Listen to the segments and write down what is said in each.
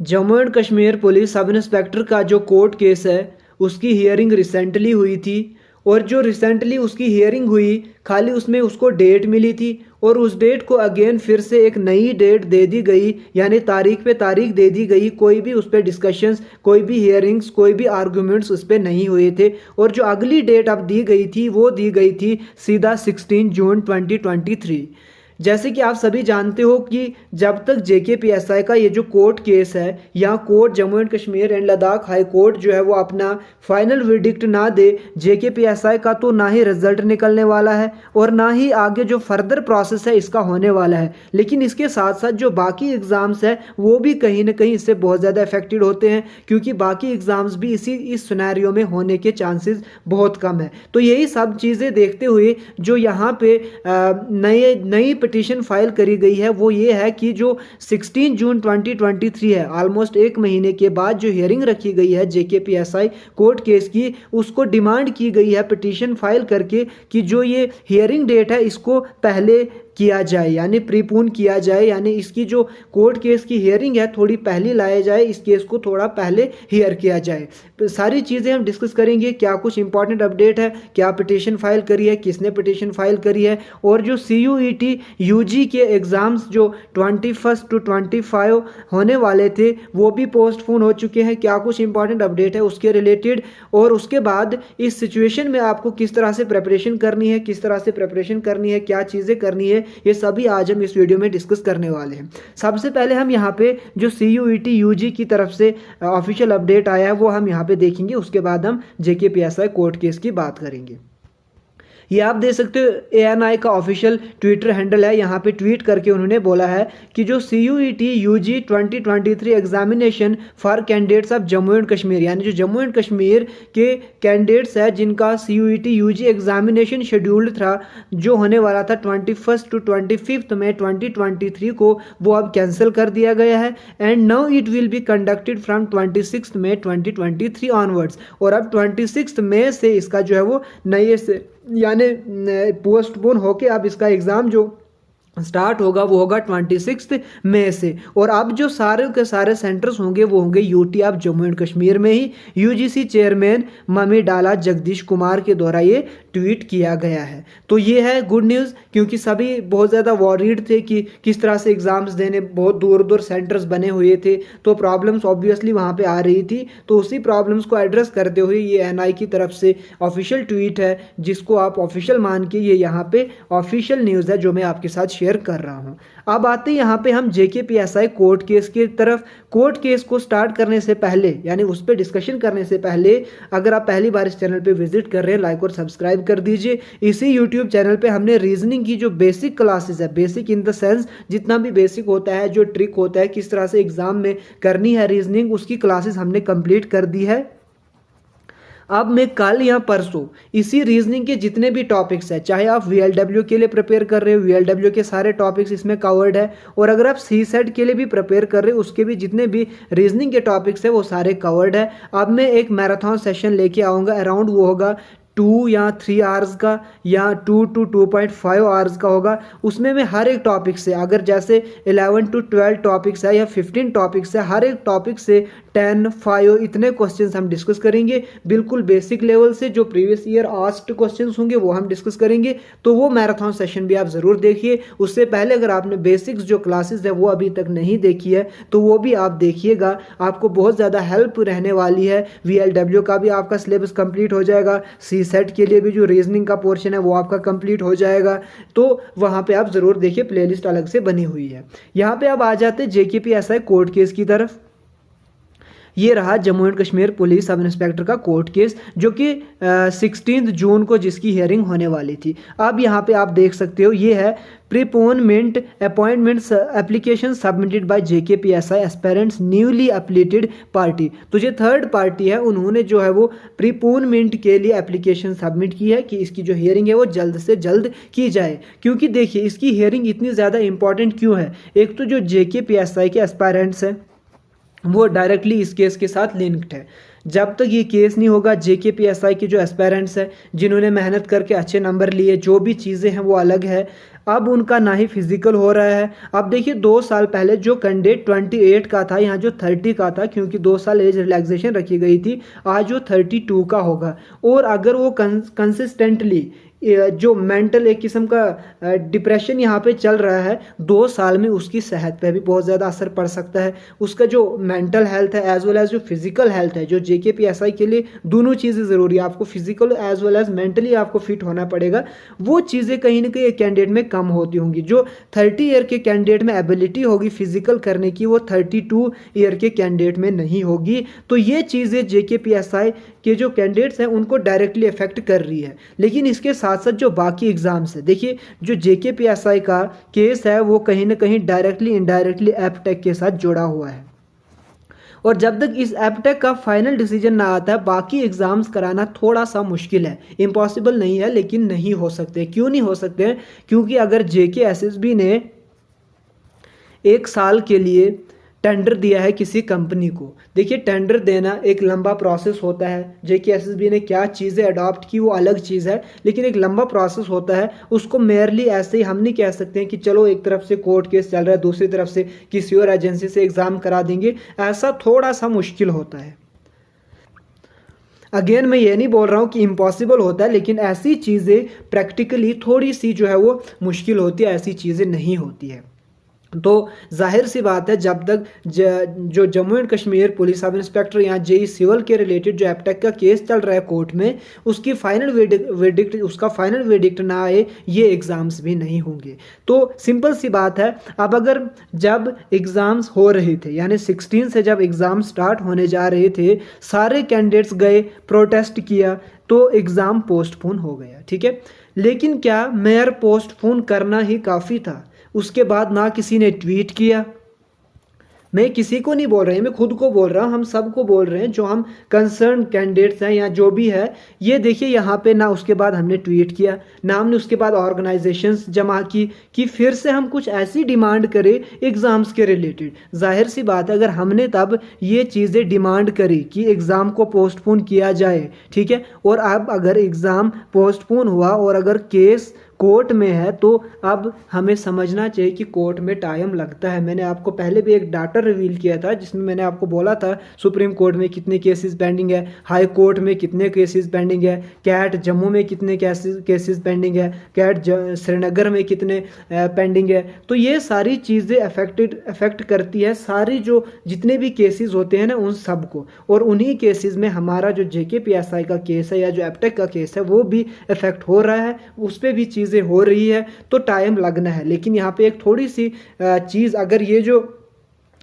Jammu and Kashmir police sub inspector का जो court case है उसकी हियरिंग रिसेंटली हुई थी। और जो रिसेंटली उसकी हियरिंग हुई खाली उसमें उसको डेट मिली थी और उस डेट को अगेन फिर से एक नई डेट दे दी गई, यानी तारीख पे तारीख दे दी गई। कोई भी उस पर डिस्कशंस, कोई भी हियरिंग्स, कोई भी आर्गूमेंट्स उस पर नहीं हुए थे। और जो अगली डेट अब दी गई थी वो दी गई थी सीधा 16 जून 2023। जैसे कि आप सभी जानते हो कि जब तक JKPSI का ये जो कोर्ट केस है, यहाँ court Jammu and Kashmir and Ladakh high court जो है वो अपना फाइनल वर्डिक्ट ना दे, JKPSI का तो ना ही रिजल्ट निकलने वाला है और ना ही आगे जो फर्दर प्रोसेस है इसका होने वाला है। लेकिन इसके साथ साथ जो बाकी एग्ज़ाम्स है वो भी कहीं ना कहीं इससे बहुत ज़्यादा अफेक्टेड होते हैं, क्योंकि बाकी एग्ज़ाम्स भी इस सिनेरियो में होने के चांसेस बहुत कम है। तो यही सब चीज़ें देखते हुए जो यहाँ पे नई पिटीशन फाइल करी गई है वो ये है कि जो 16 जून 2023 है, ऑलमोस्ट एक महीने के बाद जो हियरिंग रखी गई है JKPSI कोर्ट केस की, उसको डिमांड की गई है पिटीशन फाइल करके कि जो ये हियरिंग डेट है इसको पहले किया जाए, यानी प्रीपोन किया जाए, यानी इसकी जो कोर्ट केस की हियरिंग है थोड़ी पहले लाया जाए, इस केस को थोड़ा पहले हियर किया जाए। तो सारी चीज़ें हम डिस्कस करेंगे, क्या कुछ इंपॉर्टेंट अपडेट है, क्या पिटीशन फाइल करी है, किसने पिटीशन फाइल करी है, और जो CUET UG के एग्ज़ाम्स जो 21 to 25 होने वाले थे वो भी पोस्टपोन हो चुके हैं, क्या कुछ इंपॉर्टेंट अपडेट है उसके रिलेटेड। और उसके बाद इस सिचुएशन में आपको किस तरह से प्रिपरेशन करनी है, किस तरह से प्रिपरेशन करनी है, क्या चीज़ें करनी है, ये सभी आज हम इस वीडियो में डिस्कस करने वाले हैं। सबसे पहले हम यहाँ पे जो CUET UG की तरफ से ऑफिशियल अपडेट आया है वो हम यहाँ पे देखेंगे, उसके बाद हम JKPSI कोर्ट केस की बात करेंगे। ये आप देख सकते हो ANI का ऑफिशियल ट्विटर हैंडल है, यहाँ पे ट्वीट करके उन्होंने बोला है कि जो CUET UG 2023 examination for candidates of Jammu and Kashmir, यानी जो जम्मू एंड कश्मीर के कैंडिडेट्स है जिनका CUET UG एग्जामिनेशन शेड्यूल्ड था जो होने वाला था 21 to 25 मई 2023 को, वो अब कैंसिल कर दिया गया है। And now it will be conducted from 26 May 2023 onwards. और अब 26 मई से इसका जो है वो नए से यानी पोस्टपोन होके अब इसका एग्ज़ाम जो स्टार्ट होगा वो होगा 26 मई से। और अब जो सारे के सारे सेंटर्स होंगे वो होंगे UT of Jammu and Kashmir में ही। UGC चेयरमैन ममी डाला जगदीश कुमार के द्वारा ये ट्वीट किया गया है। तो ये है गुड न्यूज़, क्योंकि सभी बहुत ज़्यादा वॉरीड थे कि किस तरह से एग्ज़ाम्स देने, बहुत दूर दूर सेंटर्स बने हुए थे तो प्रॉब्लम्स ऑब्वियसली वहाँ पे आ रही थी। तो उसी प्रॉब्लम्स को एड्रेस करते हुए ये NI की तरफ से ऑफिशियल ट्वीट है, जिसको आप ऑफिशियल मान के ये यहाँ पे ऑफिशियल न्यूज़ है जो मैं आपके साथ शेयर कर रहा हूँ। अब आते हैं यहाँ पे हम JKPSI कोर्ट केस की तरफ। कोर्ट केस को स्टार्ट करने से पहले, यानी उस पर डिस्कशन करने से पहले, अगर आप पहली बार इस चैनल पे विजिट कर रहे हैं लाइक और सब्सक्राइब कर दीजिए। इसी YouTube चैनल पे हमने रीजनिंग की जो बेसिक क्लासेस है, बेसिक इन द सेंस जितना भी बेसिक होता है, जो ट्रिक होता है, किस तरह से एग्जाम में करनी है रीजनिंग, उसकी क्लासेस हमने कंप्लीट कर दी है। अब मैं कल या परसों इसी रीजनिंग के जितने भी टॉपिक्स हैं, चाहे आप VLW के लिए प्रिपेयर कर रहे हो, VLW के सारे टॉपिक्स इसमें कवर्ड है, और अगर आप CSET के लिए भी प्रिपेयर कर रहे हो उसके भी जितने भी रीजनिंग के टॉपिक्स है वो सारे कवर्ड है। अब मैं एक मैराथन सेशन लेके आऊँगा, अराउंड वो होगा 2 या 3 आवर्स का या 2 to 2.5 आवर्स का होगा। उसमें मैं हर एक टॉपिक से, अगर जैसे 11 to 12 टॉपिक्स है या 15 टॉपिक्स है, हर एक टॉपिक से 10, 5 इतने क्वेश्चंस हम डिस्कस करेंगे, बिल्कुल बेसिक लेवल से। जो प्रीवियस ईयर आस्क्ड क्वेश्चंस होंगे वो हम डिस्कस करेंगे। तो वो मैराथन सेशन भी आप ज़रूर देखिए। उससे पहले अगर आपने बेसिक्स जो क्लासेस है वो अभी तक नहीं देखी है तो वो भी आप देखिएगा, आपको बहुत ज़्यादा हेल्प रहने वाली है। VLW का भी आपका सिलेबस कंप्लीट हो जाएगा, CSET के लिए भी जो रीजनिंग का पोर्शन है वो आपका कंप्लीट हो जाएगा। तो वहाँ पे आप ज़रूर देखिए, प्लेलिस्ट अलग से बनी हुई है। यहाँ पे अब आ जाते हैं JKPSI कोर्ट केस की तरफ। ये रहा Jammu and Kashmir police sub inspector का कोर्ट केस जो कि 16 जून को जिसकी हियरिंग होने वाली थी। अब यहाँ पे आप देख सकते हो ये है preponement appointments application submitted by JKPSI aspirants newly updated party. तो जो थर्ड पार्टी है उन्होंने जो है वो प्रीपोनमेंट के लिए एप्लीकेशन सबमिट की है कि इसकी जो हियरिंग है वो जल्द से जल्द की जाए। क्योंकि देखिए इसकी हियरिंग इतनी ज़्यादा इंपॉर्टेंट क्यों है, एक तो जो JKPSI के एस्पायरेंट्स हैं वो डायरेक्टली इस केस के साथ लिंक्ड है। जब तक ये केस नहीं होगा, JKPSI के जो एस्पायरेंट्स हैं जिन्होंने मेहनत करके अच्छे नंबर लिए, जो भी चीज़ें हैं वो अलग है, अब उनका ना ही फिजिकल हो रहा है। अब देखिए 2 साल पहले जो कैंडिडेट 28 का था, यहाँ जो 30 का था, क्योंकि 2 साल एज रिलैक्सेशन रखी गई थी, आज वो 32 का होगा। और अगर वो कंसिस्टेंटली जो मेंटल एक किस्म का डिप्रेशन यहाँ पे चल रहा है, 2 साल में उसकी सेहत पे भी बहुत ज़्यादा असर पड़ सकता है। उसका जो मेंटल हेल्थ है एज वेल एज जो फिजिकल हेल्थ है, जो JKPSI के लिए दोनों चीज़ें ज़रूरी है, आपको physical as well as mentally आपको फिट होना पड़ेगा, वो चीज़ें कहीं ना कहीं एक कैंडिडेट में कम होती होंगी। जो 30 ईयर के कैंडिडेट में एबिलिटी होगी फिजिकल करने की, वो 32 ईयर के कैंडिडेट में नहीं होगी। तो ये चीज़ें JKPSI के जो कैंडिडेट्स हैं उनको डायरेक्टली अफेक्ट कर रही है। लेकिन इसके साथ साथ जो बाकी एग्जाम्स है, देखिए जो JKPSI का केस है वो कहीं ना कहीं डायरेक्टली इनडायरेक्टली एपटेक के साथ जुड़ा हुआ है। और जब तक इस एपटेक का फाइनल डिसीजन ना आता है, बाकी एग्जाम्स कराना थोड़ा सा मुश्किल है। इम्पॉसिबल नहीं है, लेकिन नहीं हो सकते। क्यों नहीं हो सकते? क्योंकि अगर JKSSB ने 1 साल के लिए टेंडर दिया है किसी कंपनी को, देखिए टेंडर देना एक लंबा प्रोसेस होता है। JKSSB ने क्या चीज़ें अडॉप्ट की वो अलग चीज़ है, लेकिन एक लंबा प्रोसेस होता है। उसको मेयरली ऐसे ही हम नहीं कह सकते हैं कि चलो एक तरफ से कोर्ट केस चल रहा है, दूसरी तरफ से किसी और एजेंसी से एग्ज़ाम करा देंगे, ऐसा थोड़ा सा मुश्किल होता है। अगेन मैं ये नहीं बोल रहा हूँ कि इम्पॉसिबल होता है, लेकिन ऐसी चीज़ें प्रैक्टिकली थोड़ी सी जो है वो मुश्किल होती है, ऐसी चीज़ें नहीं होती है। तो जाहिर सी बात है, जब तक जो Jammu and Kashmir police sub inspector या JE सिविल के रिलेटेड जो एपटेक का केस चल रहा है कोर्ट में, उसकी उसका फाइनल वेडिक्ट ना आए, ये एग्ज़ाम्स भी नहीं होंगे। तो सिंपल सी बात है, अब अगर जब एग्ज़ाम्स हो रहे थे, यानी 16 से जब एग्ज़ाम स्टार्ट होने जा रहे थे, सारे कैंडिडेट्स गए, प्रोटेस्ट किया, तो एग्ज़ाम पोस्टपोन हो गया, ठीक है। लेकिन क्या मेयर पोस्टपोन करना ही काफ़ी था? उसके बाद ना किसी ने ट्वीट किया। मैं किसी को नहीं बोल रहा हूँ, मैं खुद को बोल रहा हूँ, हम सबको बोल रहे हैं जो हम कंसर्न कैंडिडेट्स हैं या जो भी है। ये देखिए यहाँ पे ना उसके बाद हमने ट्वीट किया, ना हमने उसके बाद ऑर्गेनाइजेशंस जमा की कि फिर से हम कुछ ऐसी डिमांड करें एग्ज़ाम्स के रिलेटेड। जाहिर सी बात है, अगर हमने तब ये चीज़ें डिमांड करी कि एग्ज़ाम को पोस्टपोन किया जाए, ठीक है, और अब अगर एग्ज़ाम पोस्टपोन हुआ और अगर केस कोर्ट में है, तो अब हमें समझना चाहिए कि कोर्ट में टाइम लगता है। मैंने आपको पहले भी एक डाटा रिवील किया था जिसमें मैंने आपको बोला था सुप्रीम कोर्ट में कितने केसेस पेंडिंग है, हाई कोर्ट में कितने केसेस पेंडिंग है, कैट जम्मू में कितने केसेस पेंडिंग है, कैट श्रीनगर में कितने पेंडिंग है। तो ये सारी चीज़ें अफेक्ट करती है सारी जो जितने भी केसेस होते हैं ना उन सब को, और उन्हीं केसेस में हमारा जो JKPSI का केस है या जो एपटेक का केस है वो भी अफेक्ट हो रहा है, उस पर भी चीज़ें हो रही है, तो टाइम लगना है। लेकिन यहाँ पे एक थोड़ी सी चीज़, अगर ये जो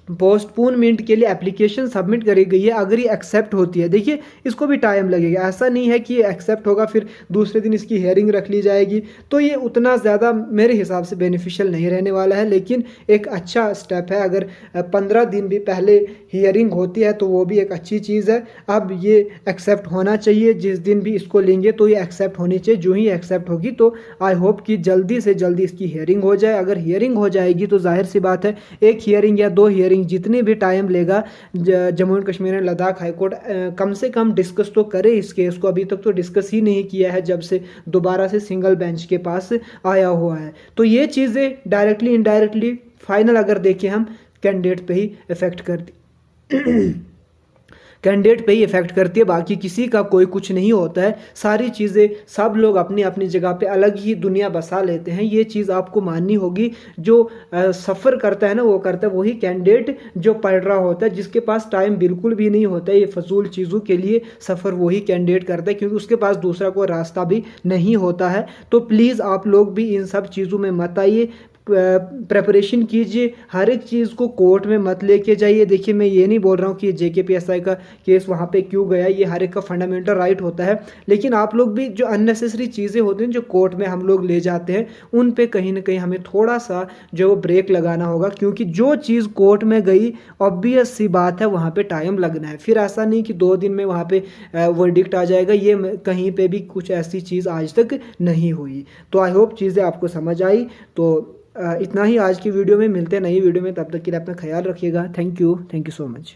पोस्टपोनमेंट के लिए एप्लीकेशन सबमिट करी गई है, अगर ये एक्सेप्ट होती है, देखिए इसको भी टाइम लगेगा। ऐसा नहीं है कि ये एक्सेप्ट होगा फिर दूसरे दिन इसकी हेयरिंग रख ली जाएगी, तो ये उतना ज़्यादा मेरे हिसाब से बेनिफिशियल नहीं रहने वाला है। लेकिन एक अच्छा स्टेप है, अगर 15 दिन भी पहले हियरिंग होती है तो वो भी एक अच्छी चीज़ है। अब ये एक्सेप्ट होना चाहिए, जिस दिन भी इसको लेंगे तो ये एक्सेप्ट होनी चाहिए। जो ही एक्सेप्ट होगी तो आई होप कि जल्दी से जल्दी इसकी हियरिंग हो जाए। अगर हियरिंग हो जाएगी तो जाहिर सी बात है, एक हियरिंग या 2 हियरिंग जितने भी टाइम लेगा, Jammu and Kashmir and Ladakh high court कम से कम डिस्कस तो करे इस केस को। अभी तक तो डिस्कस ही नहीं किया है जब से दोबारा से सिंगल बेंच के पास आया हुआ है। तो ये चीज़ें डायरेक्टली इनडायरेक्टली फाइनल अगर देखें हम, कैंडिडेट पे ही इफेक्ट करती कैंडिडेट पे ही इफेक्ट करती है, बाकी किसी का कोई कुछ नहीं होता है। सारी चीज़ें सब लोग अपनी अपनी जगह पे अलग ही दुनिया बसा लेते हैं, ये चीज़ आपको माननी होगी। जो सफ़र करता है ना वो करता है वही कैंडिडेट जो पढ़ रहा होता है, जिसके पास टाइम बिल्कुल भी नहीं होता है ये फजूल चीज़ों के लिए, सफ़र वही कैंडिडेट करता है, क्योंकि उसके पास दूसरा कोई रास्ता भी नहीं होता है। तो प्लीज़ आप लोग भी इन सब चीज़ों में मत आइए, प्रेपरेशन कीजिए, हर एक चीज़ को कोर्ट में मत लेके जाइए। देखिए मैं ये नहीं बोल रहा हूँ कि JKPSI का केस वहाँ पे क्यों गया, ये हर एक का फंडामेंटल राइट होता है, लेकिन आप लोग भी जो अननेसेसरी चीज़ें होती हैं जो कोर्ट में हम लोग ले जाते हैं, उन पे कहीं ना कहीं हमें थोड़ा सा जो ब्रेक लगाना होगा। क्योंकि जो चीज़ कोर्ट में गई, ऑब्वियस सी बात है वहाँ पर टाइम लगना है। फिर ऐसा नहीं कि 2 दिन में वहाँ पर वर्डिक्ट आ जाएगा, ये कहीं पर भी कुछ ऐसी चीज़ आज तक नहीं हुई। तो आई होप चीज़ें आपको समझ आई। तो इतना ही आज की वीडियो में, मिलते हैं नई वीडियो में, तब तक के लिए अपना ख्याल रखिएगा। Thank you so much.